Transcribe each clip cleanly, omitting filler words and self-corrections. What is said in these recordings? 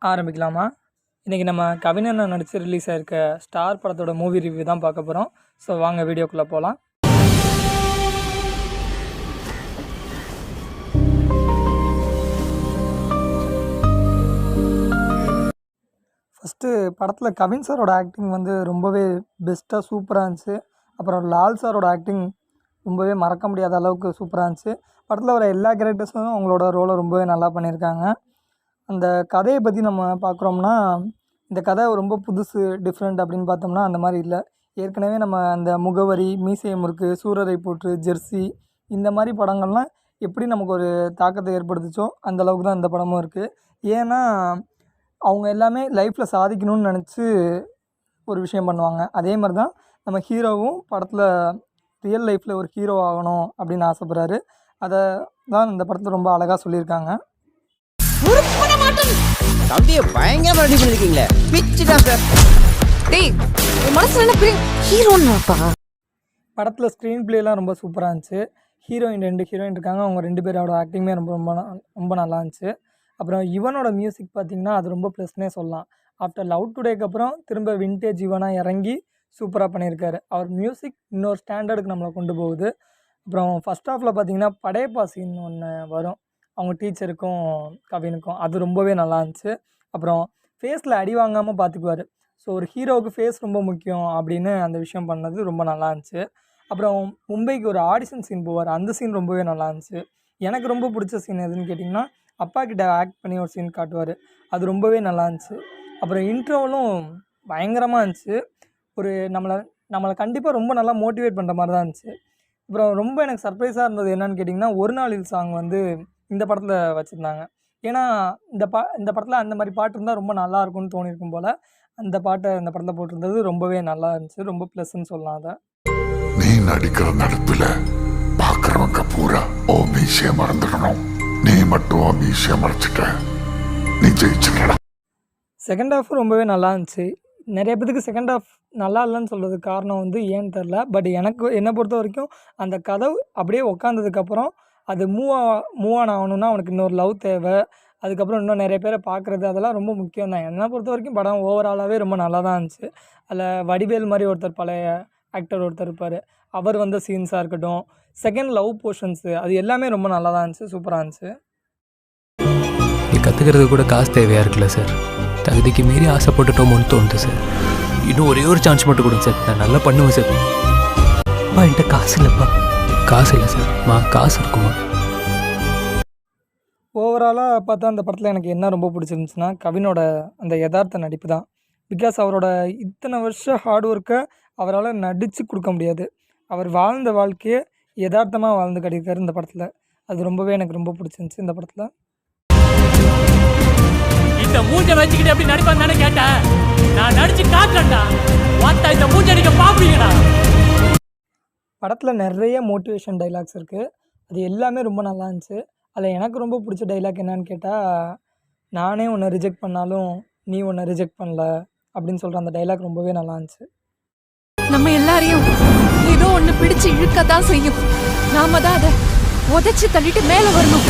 ஆரம்பிக்கலாமா? இன்றைக்கி நம்ம கவின் நடித்து ரிலீஸ் ஆகிருக்க ஸ்டார் படத்தோட மூவி ரிவ்யூ தான் பார்க்க போகிறோம். ஸோ வாங்க வீடியோக்குள்ளே போகலாம். ஃபஸ்ட்டு படத்தில் கவின் சாரோட ஆக்டிங் வந்து ரொம்பவே பெஸ்ட்டாக சூப்பராக இருந்துச்சு. அப்புறம் லால் சாரோட ஆக்டிங் ரொம்பவே மறக்க முடியாத அளவுக்கு சூப்பராக இருந்துச்சு. படத்தில் வர எல்லா கேரக்டர்ஸும் அவங்களோட ரோலை ரொம்பவே நல்லா பண்ணியிருக்காங்க. அந்த கதையை பற்றி நம்ம பார்க்குறோம்னா, இந்த கதை ரொம்ப புதுசு, டிஃப்ரெண்ட் அப்படின்னு பார்த்தோம்னா அந்த மாதிரி இல்லை. ஏற்கனவே நம்ம அந்த முகவரி, மீசைய முறுக்கு, சூரரை போற்று, ஜெர்சி இந்த மாதிரி படங்கள்லாம் எப்படி நமக்கு ஒரு தாக்கத்தை ஏற்படுத்துச்சோ அந்த அளவுக்கு தான் இந்த படமும் இருக்குது. ஏன்னா அவங்க எல்லாமே லைஃப்பில் சாதிக்கணும்னு நினச்சி ஒரு விஷயம் பண்ணுவாங்க. அதே மாதிரி தான் நம்ம ஹீரோவும் படத்தில் ரியல் லைஃப்பில் ஒரு ஹீரோ ஆகணும் அப்படின்னு ஆசைப்படுறாரு. அதை தான் இந்த படத்தில் ரொம்ப அழகாக சொல்லியிருக்காங்க. தம்பியை பயங்கரமா ரெடி பண்ணிருக்கீங்களே, பிச்சுதான் சார். டேய், உன் மனசுல என்ன பெரிய ஹீரோன்னாப்பா? படத்தில் ஸ்க்ரீன் பிளேலாம் ரொம்ப சூப்பராக இருந்துச்சு. ஹீரோயின் 2 ஹீரோயின் இருக்காங்க. அவங்க 2 பேரோட ஆக்டிங்குமே ரொம்ப ரொம்ப ரொம்ப நல்லா இருந்துச்சு. அப்புறம் யுவனோட மியூசிக் பார்த்திங்கன்னா அது ரொம்ப ப்ளஸ்னே சொல்லலாம். ஆஃப்டர் லவ் டுடேக்கு அப்புறம் திரும்ப வின்டேஜ் யுவனாக இறங்கி சூப்பராக பண்ணியிருக்காரு. அவர் மியூசிக் இன்னொரு ஸ்டாண்டர்டுக்கு நம்மளை கொண்டு போகுது. அப்புறம் ஃபஸ்ட் ஹாஃபில் பார்த்திங்கன்னா படையப்பா சீன் ஒன்று வரும், அவங்க டீச்சருக்கும் கவினுக்கும். அது ரொம்பவே நல்லா இருந்துச்சு. அப்புறம் ஃபேஸில் அடி வாங்காமல் பார்த்துக்குவார். ஸோ ஒரு ஹீரோவுக்கு ஃபேஸ் ரொம்ப முக்கியம் அப்படின்னு அந்த விஷயம் பண்ணது ரொம்ப நல்லா இருந்துச்சு. அப்புறம் மும்பைக்கு ஒரு ஆடிஷன் சீன் போவார், அந்த சீன் ரொம்பவே நல்லா இருந்துச்சு. எனக்கு ரொம்ப பிடிச்ச சீன் எதுன்னு கேட்டிங்கன்னா, அப்பா கிட்ட ஆக்ட் பண்ணி ஒரு சீன் காட்டுவார், அது ரொம்பவே நல்லா இருந்துச்சு. அப்புறம் இன்ட்ரோவலும் பயங்கரமாக இருந்துச்சு. ஒரு நம்மளை கண்டிப்பாக ரொம்ப நல்லா மோட்டிவேட் பண்ணுற மாதிரி தான் இருந்துச்சு. அப்புறம் ரொம்ப எனக்கு சர்ப்ரைஸாக இருந்தது என்னன்னு கேட்டிங்கன்னா, ஒரு நாளில் சாங் வந்து இந்த படத்தில் வச்சுருந்தாங்க. ஏன்னா இந்த படத்தில் அந்த மாதிரி பாட்டு இருந்தால் ரொம்ப நல்லாயிருக்கும்னு தோணியிருக்கும் போல். அந்த பாட்டை இந்த படத்தில் போட்டிருந்தது ரொம்பவே நல்லா இருந்துச்சு. ரொம்ப ப்ளஸ்ன்னு சொல்லலாம். அதை நீ நடிக்கிற நடிப்பில் பார்க்குறவங்க பூரா ஓ மீசியை மறந்துடணும். நீ மட்டும் ஓ மீசியை மறைச்சிட்ட, நீ ஜெயிச்சுட்டா. செகண்ட் ஹாஃப் ரொம்பவே நல்லா இருந்துச்சு. நிறைய பேத்துக்கு செகண்ட் ஹாஃப் நல்லா இல்லைன்னு சொல்கிறதுக்கு காரணம் வந்து ஏன்னு தெரில. பட் என்னை பொறுத்த வரைக்கும் அந்த கதை அப்படியே உக்காந்ததுக்கப்புறம் அது மூவ் ஆன் ஆகணுன்னா அவனுக்கு இன்னொரு லவ் தேவை. அதுக்கப்புறம் இன்னும் நிறைய பேரை பார்க்குறது அதெல்லாம் ரொம்ப முக்கியம் தான். என்னை பொறுத்த வரைக்கும் படம் ஓவராலாகவே ரொம்ப நல்லா தான் இருந்துச்சு. அதில் வடிவேல் மாதிரி ஒருத்தர், பழைய ஆக்டர் ஒருத்தர் இருப்பார், அவர் வந்த சீன்ஸாக இருக்கட்டும், செகண்ட் லவ் போர்ஷன்ஸு, அது எல்லாமே ரொம்ப நல்லா தான் இருந்துச்சு, சூப்பராக இருந்துச்சு. இது கற்றுக்கிறது கூட காசு தேவையாக இருக்குல்ல சார்? தகுதிக்கு மீறி ஆசைப்பட்டுட்டோமோன்னு தோணுது சார். இன்னும் ஒரே ஒரு சான்ஸ் மட்டும் கொடுங்க சார், நான் நல்லா பண்ணுவேன் சார். என்கிட்ட காசு இல்லைப்பா. காசு இல்லை சார். காசு இருக்குமா? ஓவராலாக பார்த்தா அந்த படத்தில் எனக்கு என்ன ரொம்ப பிடிச்சிருந்துச்சுன்னா, கவினோட அந்த யதார்த்த நடிப்பு தான். பிகாஸ் அவரோட இத்தனை வருஷம் ஹார்ட் ஒர்க்கை அவரால் நடித்து கொடுக்க முடியாது. அவர் வாழ்ந்த வாழ்க்கையை யதார்த்தமாக வாழ்ந்து காட்டியிருக்காரு இந்த படத்தில். அது ரொம்பவே எனக்கு ரொம்ப பிடிச்சிருந்துச்சு இந்த படத்தில். இந்த மூஞ்சை வச்சுக்கிட்டு எப்படி நடிப்பான்னு தானே கேட்டேன். நான் நடிச்சு காட்டுறேன்டா. வாத்தா இந்த மூஞ்சை அடிக்க பாப்பீங்கடா. படத்தில் நிறைய மோட்டிவேஷன் டைலாக்ஸ் இருக்குது. அது எல்லாமே ரொம்ப நல்லா இருந்துச்சு. அதில் எனக்கு ரொம்ப பிடிச்ச டைலாக் என்னன்னு கேட்டால், நானே உன்னை ரிஜெக்ட் பண்ணாலும் நீ உன்னை ரிஜெக்ட் பண்ணல அப்படின்னு சொல்கிற அந்த டைலாக் ரொம்பவே நல்லா இருந்துச்சு. நம்ம எல்லாரையும் ஏதோ ஒன்று பிடிச்சு இழுக்கத்தான் செய்யும். நாம தான் அதை உதைச்சி தள்ளிட்டு மேலே வரணும்.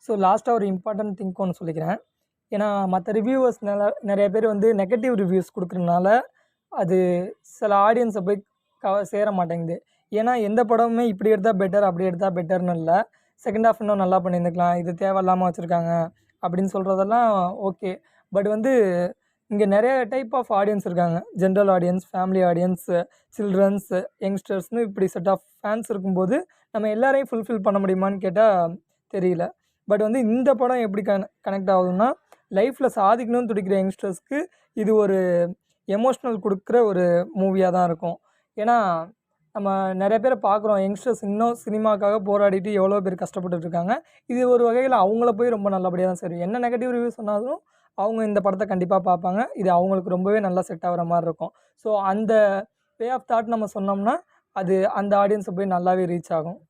ஸோ லாஸ்ட்டாக ஒரு இம்பார்ட்டன்ட் திங்க் ஒன்று சொல்லிக்கிறேன். ஏன்னா மற்ற ரிவ்யூவர்ஸ் நிறைய பேர் வந்து நெகட்டிவ் ரிவ்யூஸ் கொடுக்குறதுனால அது சில ஆடியன்ஸை போய் சேர மாட்டேங்குது. ஏன்னா எந்த படமுமே இப்படி எடுத்தால் பெட்டர், அப்படி எடுத்தால் பெட்டர்னு இல்லை. செகண்ட் ஹாஃப் இன்னும் நல்லா பண்ணியிருந்துக்கலாம், இது தேவையில்லாமல் வச்சுருக்காங்க அப்படின்னு சொல்கிறதெல்லாம் ஓகே. பட் வந்து இங்கே நிறைய டைப் ஆஃப் ஆடியன்ஸ் இருக்காங்க. General audience, family audience, childrens, யங்ஸ்டர்ஸ்னு இப்படி செட் ஆஃப் ஃபேன்ஸ் இருக்கும்போது நம்ம எல்லாரையும் ஃபுல்ஃபில் பண்ண முடியுமான்னு கேட்டால் தெரியல. பட் வந்து இந்த படம் எப்படி கனெக்ட் ஆகுதுன்னா, லைஃப்பில் சாதிக்கணும்னு துடிக்கிற யங்ஸ்டர்ஸ்க்கு இது ஒரு எமோஷ்னல் கொடுக்குற ஒரு மூவியாக தான் இருக்கும். ஏன்னா நம்ம நிறைய பேரை பார்க்குறோம், யங்ஸ்டர்ஸ் இன்னும் சினிமாக்காக போராடிட்டு எவ்வளோ பேர் கஷ்டப்பட்டுருக்காங்க. இது ஒரு வகையில் அவங்கள போய் ரொம்ப நல்லபடியாக தான் சரி. என்ன நெகட்டிவ் ரிவ்யூ சொன்னாலும் அவங்க இந்த படத்தை கண்டிப்பாக பார்ப்பாங்க. இது அவங்களுக்கு ரொம்பவே நல்லா செட் ஆகிற மாதிரி இருக்கும். ஸோ அந்த வே ஆஃப் தாட் நம்ம சொன்னோம்னா அது அந்த ஆடியன்ஸை போய் நல்லாவே ரீச் ஆகும்.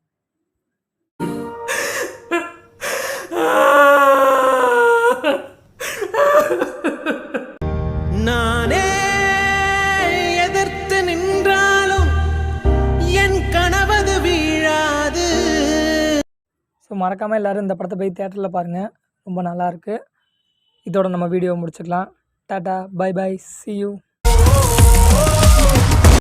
நானே எதிர்த்து நின்றாலும் என் கனவது வீழாது. ஸோ மறக்காமல் எல்லோரும் இந்த படத்தை போய் தியேட்டரில் பாருங்கள், ரொம்ப நல்லாயிருக்கு. இதோட நம்ம வீடியோ முடிச்சுக்கலாம். Tata bye bye see you.